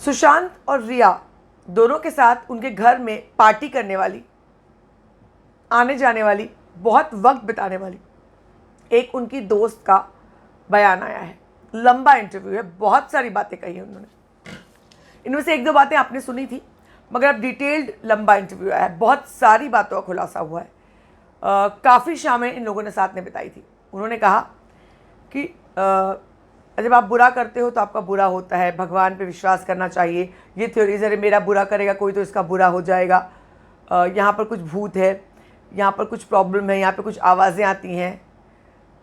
सुशांत और रिया दोनों के साथ उनके घर में पार्टी करने वाली, आने जाने वाली, बहुत वक्त बिताने वाली एक उनकी दोस्त का बयान आया है। लंबा इंटरव्यू है, बहुत सारी बातें कही हैं उन्होंने। इनमें से एक दो बातें आपने सुनी थी, मगर अब डिटेल्ड लंबा इंटरव्यू आया है, बहुत सारी बातों का खुलासा हुआ है। काफ़ी शामें इन लोगों ने साथ में बिताई थी। उन्होंने कहा कि जब आप बुरा करते हो तो आपका बुरा होता है, भगवान पे विश्वास करना चाहिए। ये थ्योरीज, अरे मेरा बुरा करेगा कोई तो इसका बुरा हो जाएगा, यहाँ पर कुछ भूत है, यहाँ पर कुछ प्रॉब्लम है, यहाँ पे कुछ आवाज़ें आती हैं,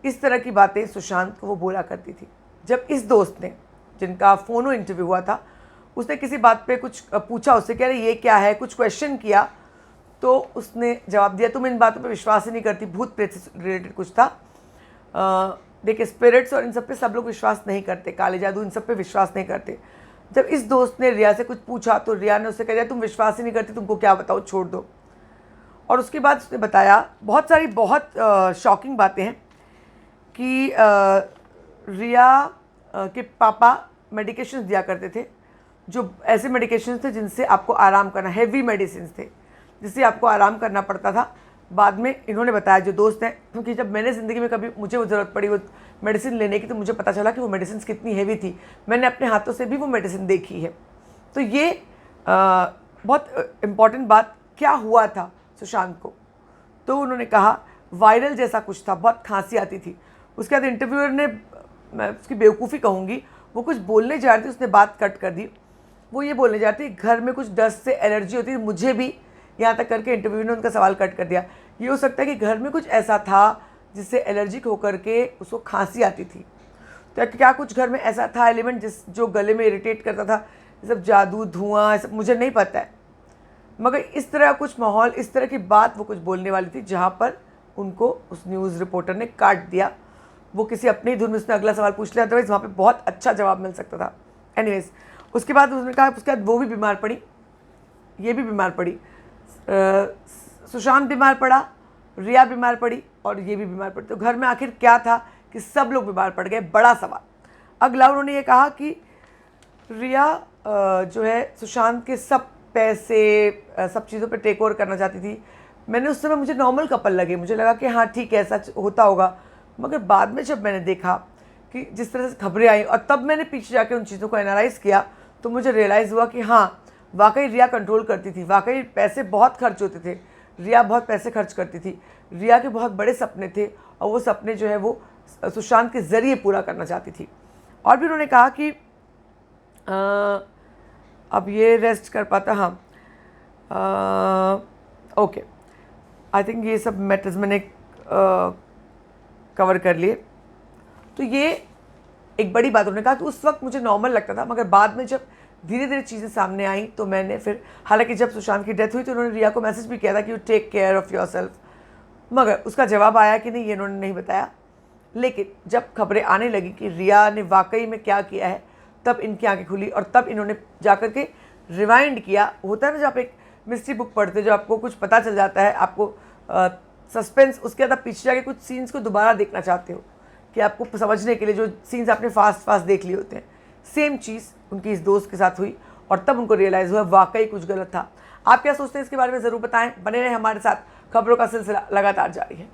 इस तरह की बातें सुशांत को वो बोला करती थी। जब इस दोस्त ने, जिनका फ़ोनो इंटरव्यू हुआ था, उसने किसी बात पे कुछ पूछा उससे कि अरे ये क्या है, कुछ क्वेश्चन किया, तो उसने जवाब दिया तुम इन बातों पे विश्वास ही नहीं करती, भूत प्रेत से रिलेटेड कुछ था। देखिए, स्पिरिट्स और इन सब पे सब लोग विश्वास नहीं करते, काले जादू इन सब पे विश्वास नहीं करते। जब इस दोस्त ने रिया से कुछ पूछा तो रिया ने उससे कह दिया तुम विश्वास ही नहीं करती, तुमको क्या बताओ, छोड़ दो। और उसके बाद उसने बताया बहुत सारी बहुत शॉकिंग बातें हैं कि रिया के पापा मेडिकेशंस दिया करते थे, जो ऐसे मेडिकेशंस थे जिनसे आपको आराम करना, हेवी मेडिसिन थे जिससे आपको आराम करना पड़ता था। बाद में इन्होंने बताया, जो दोस्त हैं, क्योंकि जब मैंने ज़िंदगी में कभी मुझे वो ज़रूरत पड़ी वो मेडिसिन लेने की, तो मुझे पता चला कि वो मेडिसिन कितनी हेवी थी। मैंने अपने हाथों से भी वो मेडिसिन देखी है। तो ये बहुत इम्पॉर्टेंट बात, क्या हुआ था सुशांत को, तो उन्होंने कहा वायरल जैसा कुछ था, बहुत खांसी आती थी। उसके बाद इंटरव्यूअर ने, मैं उसकी बेवकूफ़ी कहूँगी, वो कुछ बोलने जा रही थी, उसने बात कट कर दी। वो ये बोलने जाती घर में कुछ डस्ट से एलर्जी होती है मुझे भी, यहाँ तक करके इंटरव्यू ने उनका सवाल कट कर दिया। ये हो सकता है कि घर में कुछ ऐसा था जिससे एलर्जिक होकर के उसको खांसी आती थी। तो क्या कुछ घर में ऐसा था एलिमेंट जो गले में इरिटेट करता था, ये सब जादू, धुआं, सब मुझे नहीं पता है, मगर इस तरह कुछ माहौल, इस तरह की बात वो कुछ बोलने वाली थी, जहाँ पर उनको उस न्यूज़ रिपोर्टर ने काट दिया। वो किसी अपनी ही धुन में उसने अगला सवाल पूछ लिया, अदरवाइज़ वहाँ पे बहुत अच्छा जवाब मिल सकता था। एनीवेज, उसके बाद उसने कहा, उसके बाद वो भी बीमार पड़ी, ये भी बीमार पड़ी, सुशांत बीमार पड़ा, रिया बीमार पड़ी और ये भी बीमार पड़ी। तो घर में आखिर क्या था कि सब लोग बीमार पड़ गए, बड़ा सवाल। अगला उन्होंने ये कहा कि रिया जो है सुशांत के सब पैसे, सब चीज़ों पे टेक ओवर करना चाहती थी। मैंने उस समय, मुझे नॉर्मल कपल लगे, मुझे लगा कि हाँ ठीक है, ऐसा होता होगा। मगर बाद में जब मैंने देखा कि जिस तरह से खबरें आई, और तब मैंने पीछे जाके उन चीज़ों को एनालाइज़ किया, तो मुझे रियलाइज़ हुआ कि हाँ वाकई रिया कंट्रोल करती थी, वाकई पैसे बहुत खर्च होते थे, रिया बहुत पैसे खर्च करती थी। रिया के बहुत बड़े सपने थे और वो सपने जो है वो सुशांत के ज़रिए पूरा करना चाहती थी। और भी उन्होंने कहा कि अब ये रेस्ट कर पाता, हाँ ओके, आई थिंक ये सब मैटर्स मैंने कवर कर लिए। तो ये एक बड़ी बात उन्होंने कहा कि उस वक्त मुझे नॉर्मल लगता था, मगर बाद में जब धीरे धीरे चीज़ें सामने आई तो मैंने फिर, हालांकि जब सुशांत की डेथ हुई तो उन्होंने रिया को मैसेज भी किया था कि you take care of yourself, मगर उसका जवाब आया कि नहीं ये उन्होंने नहीं बताया। लेकिन जब खबरें आने लगी कि रिया ने वाकई में क्या किया है, तब इनकी आंखें खुली और तब इन्होंने जा कर के रिवाइंड किया। होता है ना, जब आप एक मिस्ट्री बुक पढ़ते हो, जो आपको कुछ पता चल जाता है, आपको सस्पेंस, उसके बाद आप पीछे जाके कुछ सीन्स को दोबारा देखना चाहते हो कि आपको समझने के लिए, जो सीन्स आपने फास्ट देख लिए होते हैं। सेम चीज़ उनकी इस दोस्त के साथ हुई और तब उनको रियलाइज़ हुआ वाकई कुछ गलत था। आप क्या सोचते हैं इसके बारे में ज़रूर बताएं। बने रहें हमारे साथ, खबरों का सिलसिला लगातार जारी है।